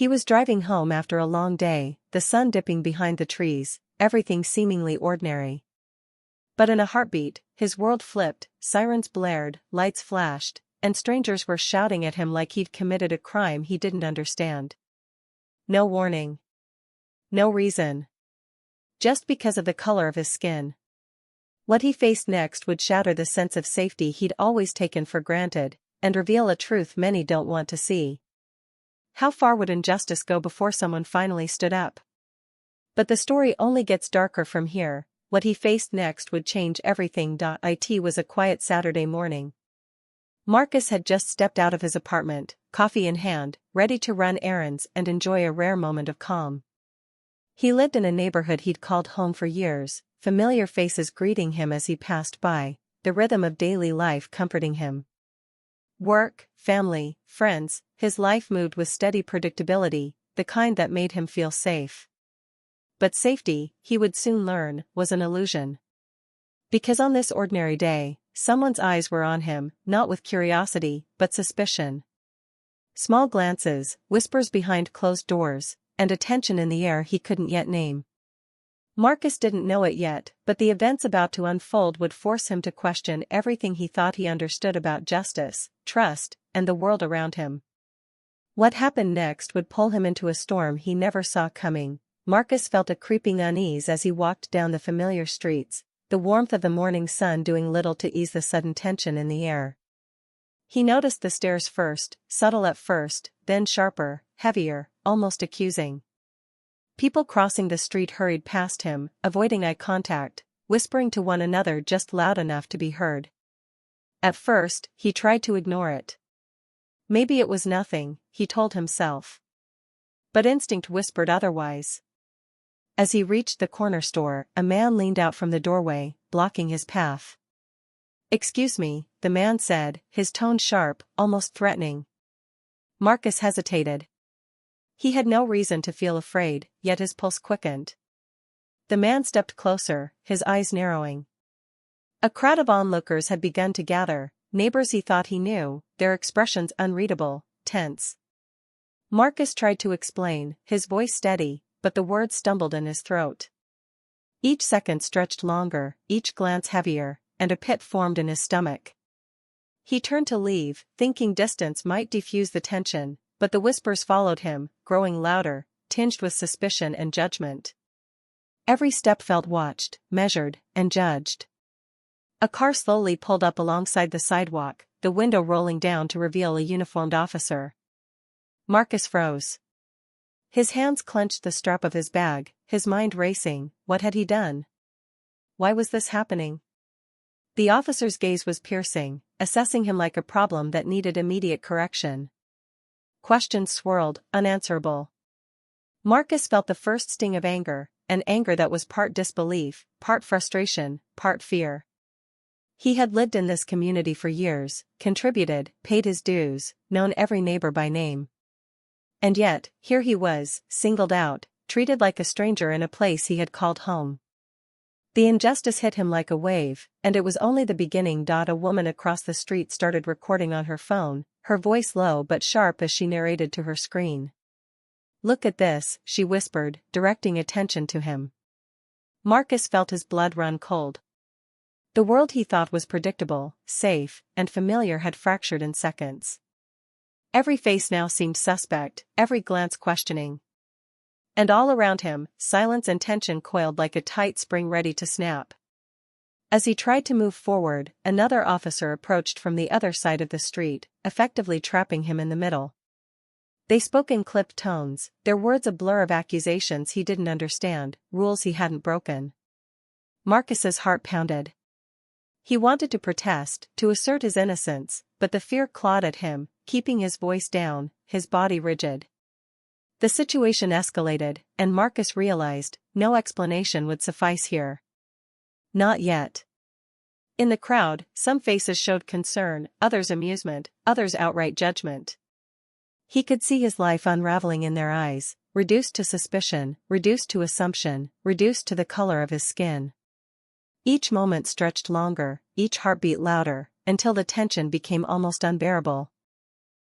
He was driving home after a long day, the sun dipping behind the trees, everything seemingly ordinary. But in a heartbeat, his world flipped, sirens blared, lights flashed, and strangers were shouting at him like he'd committed a crime he didn't understand. No warning. No reason. Just because of the color of his skin. What he faced next would shatter the sense of safety he'd always taken for granted, and reveal a truth many don't want to see. How far would injustice go before someone finally stood up? But the story only gets darker from here. What he faced next would change everything. It was a quiet Saturday morning. Marcus had just stepped out of his apartment, coffee in hand, ready to run errands and enjoy a rare moment of calm. He lived in a neighborhood he'd called home for years, familiar faces greeting him as he passed by, the rhythm of daily life comforting him. Work, family, friends, his life moved with steady predictability, the kind that made him feel safe. But safety, he would soon learn, was an illusion. Because on this ordinary day, someone's eyes were on him, not with curiosity, but suspicion. Small glances, whispers behind closed doors, and a tension in the air he couldn't yet name. Marcus didn't know it yet, but the events about to unfold would force him to question everything he thought he understood about justice, trust, and the world around him. What happened next would pull him into a storm he never saw coming. Marcus felt a creeping unease as he walked down the familiar streets, the warmth of the morning sun doing little to ease the sudden tension in the air. He noticed the stares first, subtle at first, then sharper, heavier, almost accusing. People crossing the street hurried past him, avoiding eye contact, whispering to one another just loud enough to be heard. At first, he tried to ignore it. Maybe it was nothing, he told himself. But instinct whispered otherwise. As he reached the corner store, a man leaned out from the doorway, blocking his path. "Excuse me," the man said, his tone sharp, almost threatening. Marcus hesitated. He had no reason to feel afraid, yet his pulse quickened. The man stepped closer, his eyes narrowing. A crowd of onlookers had begun to gather, neighbors he thought he knew, their expressions unreadable, tense. Marcus tried to explain, his voice steady, but the words stumbled in his throat. Each second stretched longer, each glance heavier, and a pit formed in his stomach. He turned to leave, thinking distance might defuse the tension, but the whispers followed him, growing louder, tinged with suspicion and judgment. Every step felt watched, measured, and judged. A car slowly pulled up alongside the sidewalk, the window rolling down to reveal a uniformed officer. Marcus froze. His hands clenched the strap of his bag, his mind racing. What had he done? Why was this happening? The officer's gaze was piercing, assessing him like a problem that needed immediate correction. Questions swirled, unanswerable. Marcus felt the first sting of anger, an anger that was part disbelief, part frustration, part fear. He had lived in this community for years, contributed, paid his dues, known every neighbor by name. And yet, here he was, singled out, treated like a stranger in a place he had called home. The injustice hit him like a wave, and it was only the beginning. A woman across the street started recording on her phone, her voice low but sharp as she narrated to her screen. "Look at this," she whispered, directing attention to him. Marcus felt his blood run cold. The world he thought was predictable, safe, and familiar had fractured in seconds. Every face now seemed suspect, every glance questioning. And all around him, silence and tension coiled like a tight spring ready to snap. As he tried to move forward, another officer approached from the other side of the street, effectively trapping him in the middle. They spoke in clipped tones, their words a blur of accusations he didn't understand, rules he hadn't broken. Marcus's heart pounded. He wanted to protest, to assert his innocence, but the fear clawed at him, keeping his voice down, his body rigid. The situation escalated, and Marcus realized, no explanation would suffice here. Not yet. In the crowd, some faces showed concern, others amusement, others outright judgment. He could see his life unraveling in their eyes, reduced to suspicion, reduced to assumption, reduced to the color of his skin. Each moment stretched longer, each heartbeat louder, until the tension became almost unbearable.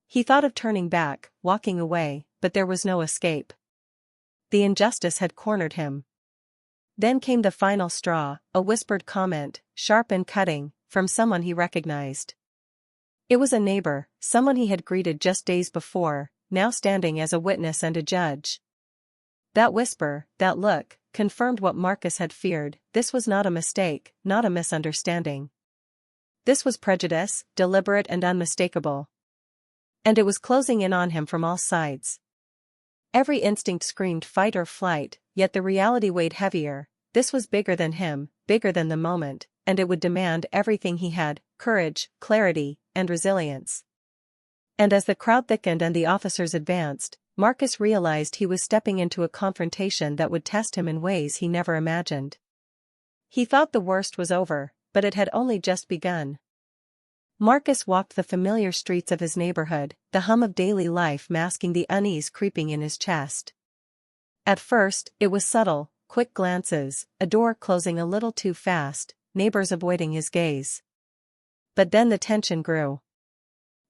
He thought of turning back, walking away, but there was no escape. The injustice had cornered him. Then came the final straw, a whispered comment, sharp and cutting, from someone he recognized. It was a neighbor, someone he had greeted just days before, now standing as a witness and a judge. That whisper, that look, confirmed what Marcus had feared. This was not a mistake, not a misunderstanding. This was prejudice, deliberate and unmistakable. And it was closing in on him from all sides. Every instinct screamed fight or flight, yet the reality weighed heavier. This was bigger than him, bigger than the moment, and it would demand everything he had: courage, clarity, and resilience. And as the crowd thickened and the officers advanced, Marcus realized he was stepping into a confrontation that would test him in ways he never imagined. He thought the worst was over, but it had only just begun. Marcus walked the familiar streets of his neighborhood, the hum of daily life masking the unease creeping in his chest. At first, it was subtle, quick glances, a door closing a little too fast, neighbors avoiding his gaze. But then the tension grew.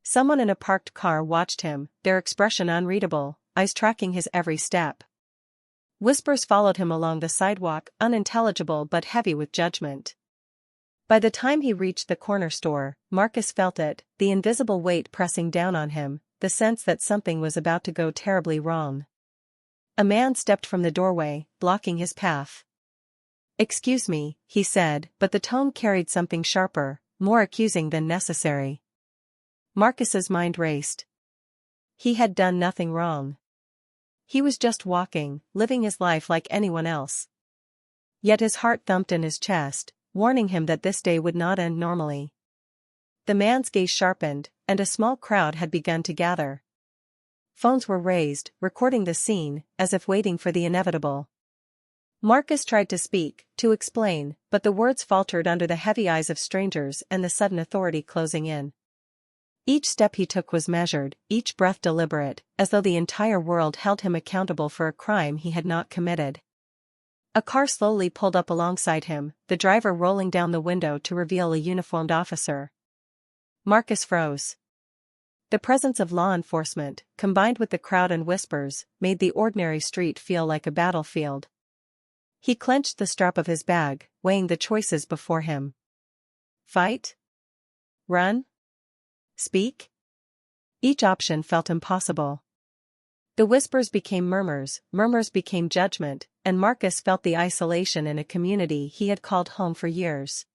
Someone in a parked car watched him, their expression unreadable, eyes tracking his every step. Whispers followed him along the sidewalk, unintelligible but heavy with judgment. By the time he reached the corner store, Marcus felt it, the invisible weight pressing down on him, the sense that something was about to go terribly wrong. A man stepped from the doorway, blocking his path. "Excuse me," he said, but the tone carried something sharper, more accusing than necessary. Marcus's mind raced. He had done nothing wrong. He was just walking, living his life like anyone else. Yet his heart thumped in his chest, warning him that this day would not end normally. The man's gaze sharpened, and a small crowd had begun to gather. Phones were raised, recording the scene, as if waiting for the inevitable. Marcus tried to speak, to explain, but the words faltered under the heavy eyes of strangers and the sudden authority closing in. Each step he took was measured, each breath deliberate, as though the entire world held him accountable for a crime he had not committed. A car slowly pulled up alongside him, the driver rolling down the window to reveal a uniformed officer. Marcus froze. The presence of law enforcement, combined with the crowd and whispers, made the ordinary street feel like a battlefield. He clenched the strap of his bag, weighing the choices before him. Fight? Run? Speak? Each option felt impossible. The whispers became murmurs, murmurs became judgment, and Marcus felt the isolation in a community he had called home for years.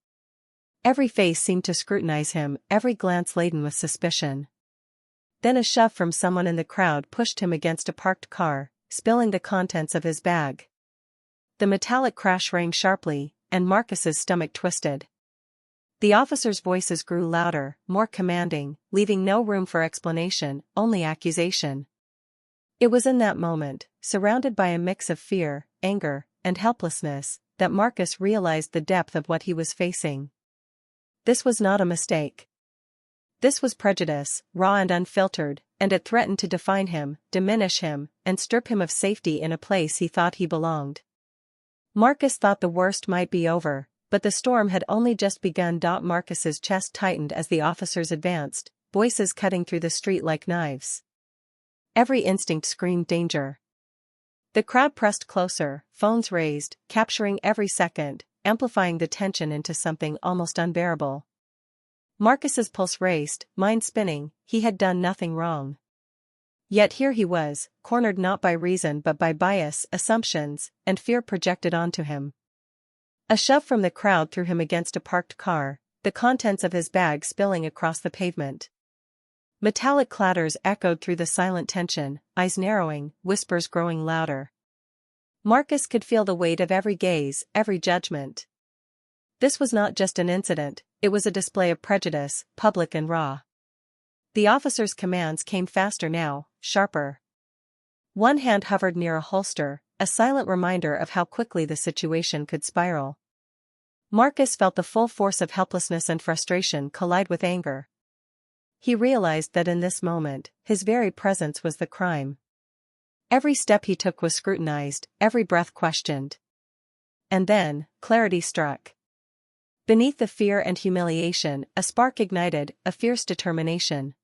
Every face seemed to scrutinize him, every glance laden with suspicion. Then a shove from someone in the crowd pushed him against a parked car, spilling the contents of his bag. The metallic crash rang sharply, and Marcus's stomach twisted. The officers' voices grew louder, more commanding, leaving no room for explanation, only accusation. It was in that moment, surrounded by a mix of fear, anger, and helplessness, that Marcus realized the depth of what he was facing. This was not a mistake. This was prejudice, raw and unfiltered, and it threatened to define him, diminish him, and strip him of safety in a place he thought he belonged. Marcus thought the worst might be over, but the storm had only just begun. Marcus's chest tightened as the officers advanced, voices cutting through the street like knives. Every instinct screamed danger. The crowd pressed closer, phones raised, capturing every second, amplifying the tension into something almost unbearable. Marcus's pulse raced, mind spinning. He had done nothing wrong. Yet here he was, cornered not by reason but by bias, assumptions, and fear projected onto him. A shove from the crowd threw him against a parked car, the contents of his bag spilling across the pavement. Metallic clatters echoed through the silent tension, eyes narrowing, whispers growing louder. Marcus could feel the weight of every gaze, every judgment. This was not just an incident, it was a display of prejudice, public and raw. The officer's commands came faster now, sharper. One hand hovered near a holster, a silent reminder of how quickly the situation could spiral. Marcus felt the full force of helplessness and frustration collide with anger. He realized that in this moment, his very presence was the crime. Every step he took was scrutinized, every breath questioned. And then, clarity struck. Beneath the fear and humiliation, a spark ignited, a fierce determination.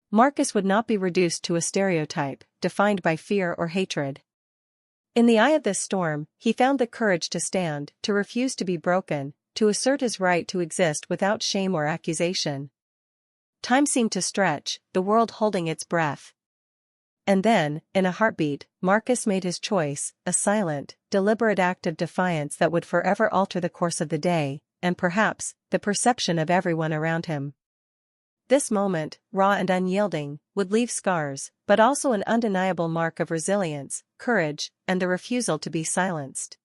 Marcus would not be reduced to a stereotype, defined by fear or hatred. In the eye of this storm, he found the courage to stand, to refuse to be broken, to assert his right to exist without shame or accusation. Time seemed to stretch, the world holding its breath. And then, in a heartbeat, Marcus made his choice, a silent, deliberate act of defiance that would forever alter the course of the day, and perhaps, the perception of everyone around him. This moment, raw and unyielding, would leave scars, but also an undeniable mark of resilience, courage, and the refusal to be silenced.